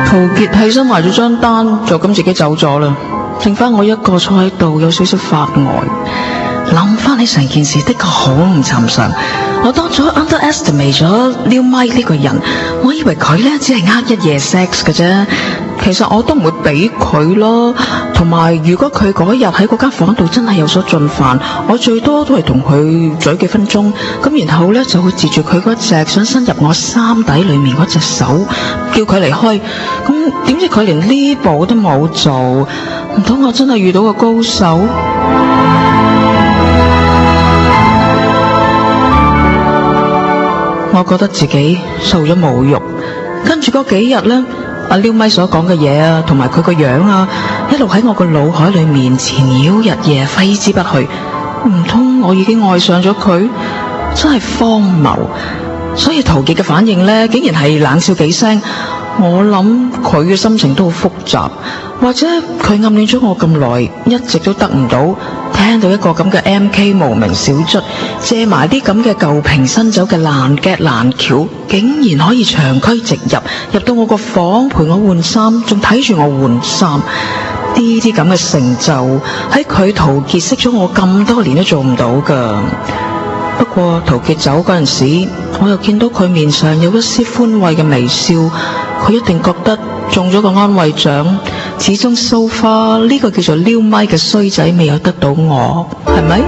陶傑起身埋咗張單，就咁自己走咗啦，剩翻我一個坐喺度，有少少發呆。諗翻起成件事的確好唔尋常，我當初 underestimate 咗 Liu Mike 呢個人，我以為佢呢只係一夜 sex 嘅啫，其實我都唔會俾佢咯。同埋如果佢嗰日喺嗰間房度真係有所進犯，我最多都係同佢嘴幾分鐘，咁然後呢就會截住佢嗰隻想伸入我衫底裏面嗰隻手，叫佢離開。咁點知佢連呢步都冇做，唔通我真係遇到個高手？我覺得自己受咗侮辱，跟住嗰幾日呢，阿Liu Mike所講嘅嘢啊，同埋佢個樣啊，一路喺我個腦海裏面纏繞日夜，揮之不去。唔通我已經愛上咗佢？真係荒謬。所以陶傑嘅反應呢，竟然係冷笑幾聲。我諗佢嘅心情都好複雜，或者佢暗戀咗我咁耐，一直都得唔到，聽到一個咁嘅 MK 無名小卒借埋啲咁嘅舊瓶新酒嘅爛 get 爛橋，竟然可以長驅直入到我個房陪我換衫，仲睇住我換衫。呢啲咁嘅成就喺佢陶傑識咗我咁多年都做唔到噶。不過陶傑走嗰陣時，我又見到佢面上有一絲歡慰嘅微笑，佢一定覺得中咗個安慰獎。始終 so far 呢個叫做Liu Mike嘅衰仔未有得到我，係咪？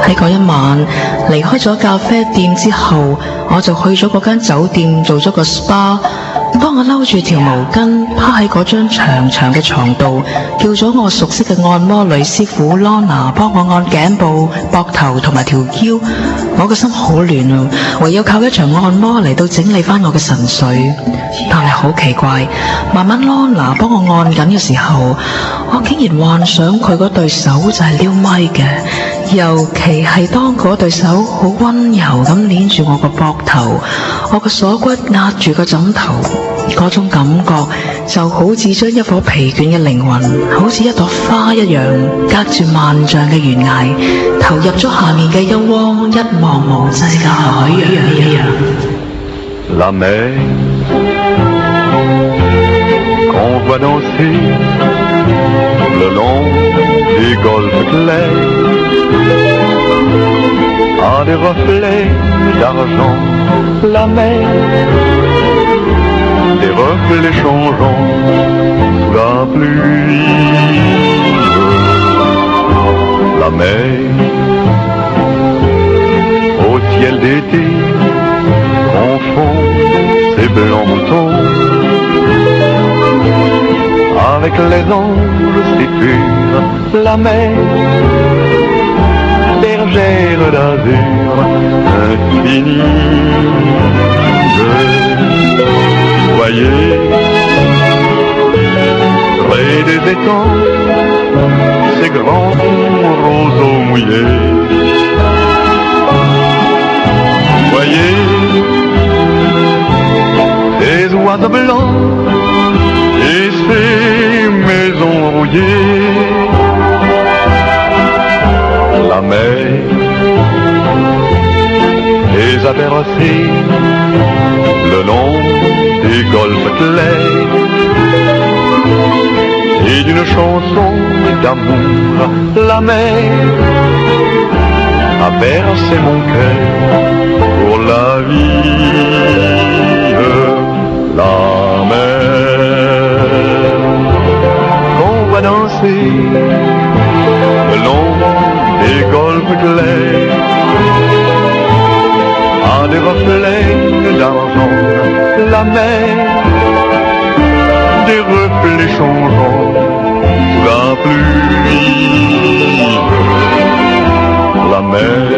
喺嗰一晚離開咗咖啡店之後，我就去咗嗰間酒店做咗個 SPA。當我摟住條毛巾趴喺嗰張長長嘅床度，叫咗我熟悉嘅按摩女師傅 Lorna 幫我按頸部、膊頭同埋條腰，我個心好亂啊，唯有靠一場按摩嚟到整理翻我嘅神髓。但係好奇怪，慢慢 Lorna 幫我按緊嘅時候，我竟然幻想佢嗰對手就係Liu Mike嘅，尤其係當嗰對手好溫柔咁捏住我個膊頭，我個鎖骨壓住個枕頭，嗰種感覺就好似將一顆疲倦嘅靈魂，好似一朵花一樣，隔住萬丈嘅懸崖，投入咗下面嘅一汪一望無際嘅海洋一樣。La mer qu'on voit danser le long des golfes clairs a des reflets d'argent. La mer, des reflets changeants sous la pluie. La mer, au ciel d'été, confond ses blancs moutons avec les anges si purs. La mer, bergère d'azur infinie. Voyez, près des étangs, ces grands roseaux mouillés. Voyez, ces oiseaux blancs et ces maisons rouillées. La mer les a bercés le long des golfes clairs et d'une chanson d'amour. La mer a bercé mon cœur pour la vie. La mer qu'on voit danser le long des golfes clairs a des reflets d'argent. La mer, des reflets changeants sous la pluie. La mer,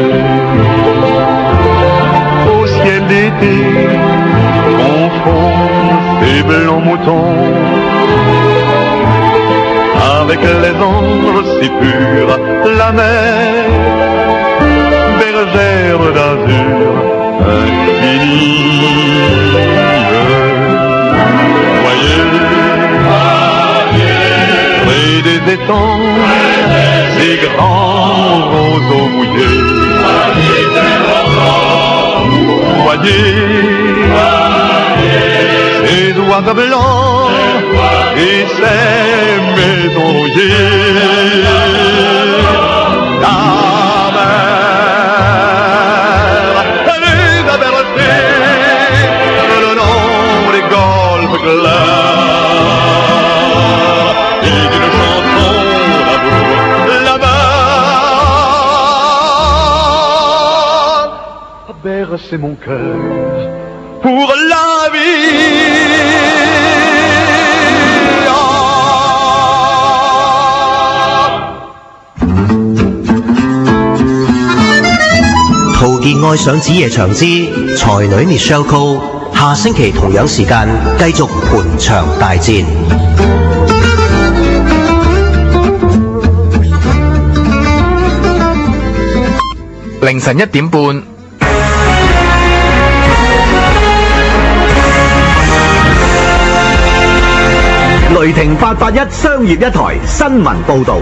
au ciel d'été, confond ses blancs moutons avec les anges si purs. La mer, bergère d'azur infinie. étangs, ces grands roseaux mouillés. Vous voyez ces doigts blancs et ces maisons rouillées. La mer les a bercées le long des golfes clairs et d'une chanson d'amour là-bas a bercé mon cœur pour la vie.陶傑愛上子夜長之才女 Michelle Cole， 下星期同樣時間繼續盤場大戰。凌晨1點半。雷霆881商業一台新聞報導。